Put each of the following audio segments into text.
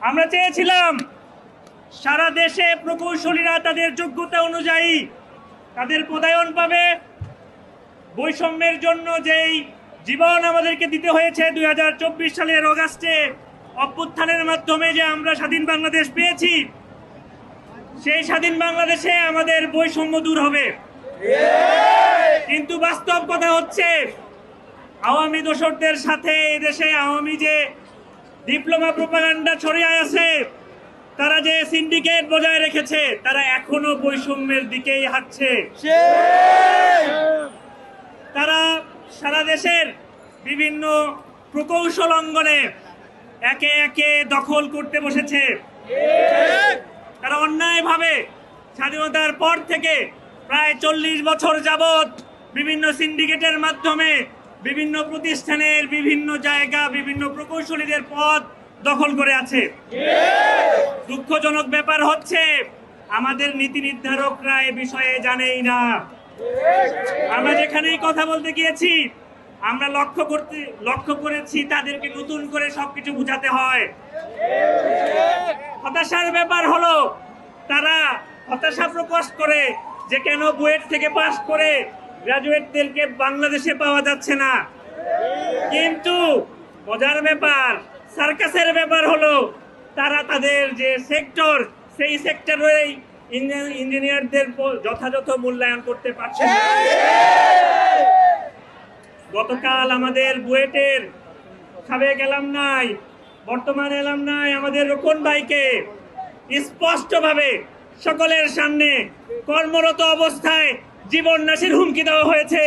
আমরা চেয়েছিলাম সারা দেশে প্রকৌশলীরা তাদের যোগ্যতা অনুযায়ী তাদের পদায়ন পাবে। বৈষম্যের জন্য যেই জীবন আমাদেরকে দিতে হয়েছে 2024 সালের অগাস্টে অভ্যুত্থানের মাধ্যমে যে আমরা স্বাধীন বাংলাদেশ পেয়েছি, সেই স্বাধীন বাংলাদেশে আমাদের বৈষম্য দূর হবে। কিন্তু বাস্তব কথা হচ্ছে, আওয়ামী দোসরদের সাথে এদেশে আওয়ামী যে ডিপ্লোমা প্রোপাগান্ডা ছড়িয়ে আছে, তারা যে সিন্ডিকেট বজায় রেখেছে, তারা এখনো বৈষম্যের দিকেই হাঁটছে। তারা সারা দেশের বিভিন্ন প্রকৌশল অঙ্গনে একে একে দখল করতে বসেছে। তারা অন্যায়ভাবে স্বাধীনতার পর থেকে প্রায় 40 বছর যাবৎ বিভিন্ন সিন্ডিকেটের মাধ্যমে বিভিন্ন প্রতিষ্ঠানের বিভিন্ন জায়গা, বিভিন্ন প্রকৌশলীদের পদ দখল করে আছে। দুঃখজনক ব্যাপার হচ্ছে, আমাদের নীতি নির্ধারকরা এ বিষয়ে জানেই না। আমরা যেখানেই কথা বলতে গিয়েছি, আমরা লক্ষ্য করেছি তাদেরকে নতুন করে সবকিছু বুঝাতে হয়। হতাশার ব্যাপার হলো, তারা হতাশা প্রকাশ করে যে কেন বুয়েট থেকে পাস করে গ্রাজুয়েটদেরকে বাংলাদেশে পাওয়া যাচ্ছে না। কিন্তু মজার ব্যাপার, সার্কাসের ব্যাপার হলো, তারা তাদের যে সেক্টর, সেই সেক্টরেই ইঞ্জিনিয়ারদের যথাযথ মূল্যায়ন করতে পারছে না। গতকাল আমাদের বুয়েটের সাবেক এলামনাই, বর্তমান এলামনাই আমাদের রোকন ভাইকে স্পষ্টভাবে সকলের সামনে কর্মরত অবস্থায় জীবন নাশের হুমকি দেওয়া হয়েছে।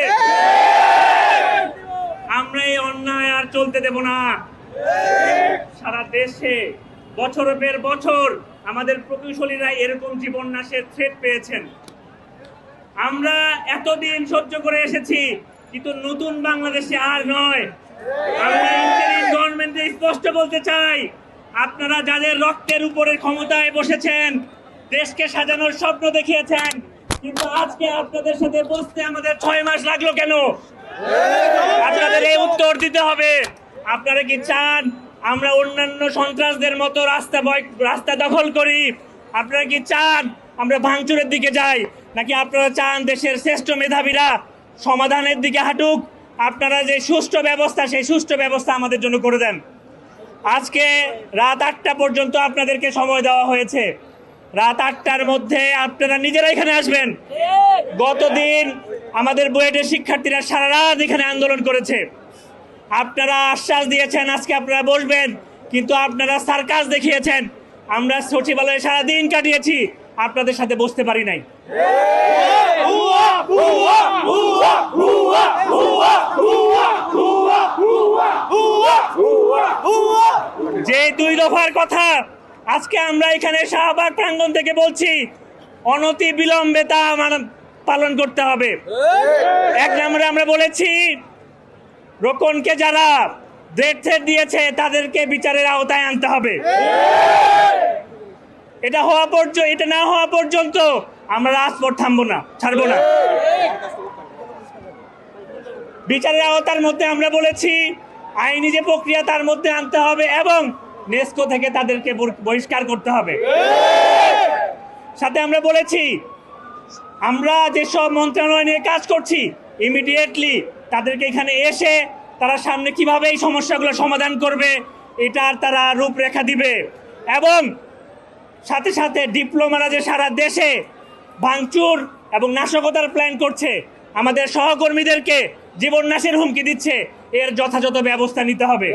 আমরা এই অন্যায় আর চলতে দেব না। সারা দেশে বছরের পর বছর আমাদের প্রকৌশলীরা এরকম জীবন নাশের থ্রেট পেয়েছেন। আমরা এতদিন সহ্য করে এসেছি, কিন্তু নতুন বাংলাদেশে আর নয়। আমরা ইন্টারিম গভর্নমেন্টে স্পষ্ট বলতে চাই, আপনারা যাদের রক্তের উপরে ক্ষমতায় বসেছেন, দেশকে সাজানোর স্বপ্ন দেখিয়েছেন, কিন্তু আজকে আপনাদের সাথে বসতে আমাদের 6 মাস লাগলো কেন? আপনাদের এই উত্তর দিতে হবে। আপনারা কি চান আমরা অন্যান্য সন্ত্রাসদের মতো রাস্তা দখল করি? আপনারা কি চান আমরা ভাঙচুরের দিকে যাই? নাকি আপনারা চান দেশের শ্রেষ্ঠ মেধাবীরা সমাধানের দিকে হাঁটুক? আপনারা যে সুষ্ঠু ব্যবস্থা, সেই সুষ্ঠু ব্যবস্থা আমাদের জন্য করে দেন। আজকে রাত 8টা পর্যন্ত আপনাদেরকে সময় দেওয়া হয়েছে। রাত 8টার মধ্যে আপনারা নিজেরা এখানে আসবেন। গতদিন আমাদের বুয়েটের শিক্ষার্থীরা সারা রাত এখানে আন্দোলন করেছে। আপনারা আশ্বাস দিয়েছেন আজকে আপনারা বসবেন, কিন্তু আপনারা সার্কাস দেখিয়েছেন। আমরা সচিবালয়ে সারাদিন কাটিয়েছি, আপনাদের সাথে বসতে পারি নাই। যে 2 দফার কথা আজকে আমরা এখানে শাহবাগ প্রাঙ্গণ থেকে বলছি, অনতি বিলম্বে তা পালন করতে হবে। 1 নম্বরে আমরা বলেছি, রোকনকে যারা ডেথ থ্রেট দিয়েছে তাদেরকে বিচারের আওতায় আনতে হবে। এটা না হওয়া পর্যন্ত আমরা রাজপথ ছাড়বো না। বিচারের আওতার মধ্যে আমরা বলেছি, আইনি যে প্রক্রিয়া তার মধ্যে আনতে হবে এবং নেস্কো থেকে তাদেরকে বহিষ্কার করতে হবে। সাথে আমরা বলেছি, আমরা যেসব মন্ত্রণালয় নিয়ে কাজ করছি, ইমিডিয়েটলি তাদেরকে এখানে এসে তারা সামনে কিভাবে এই সমস্যাগুলো সমাধান করবে, এটার তারা রূপরেখা দিবে। এবং সাথে সাথে ডিপ্লোমারা যে সারা দেশে ভাঙচুর এবং নাশকতার প্ল্যান করছে, আমাদের সহকর্মীদেরকে জীবন নাশের হুমকি দিচ্ছে, এর যথাযথ ব্যবস্থা নিতে হবে।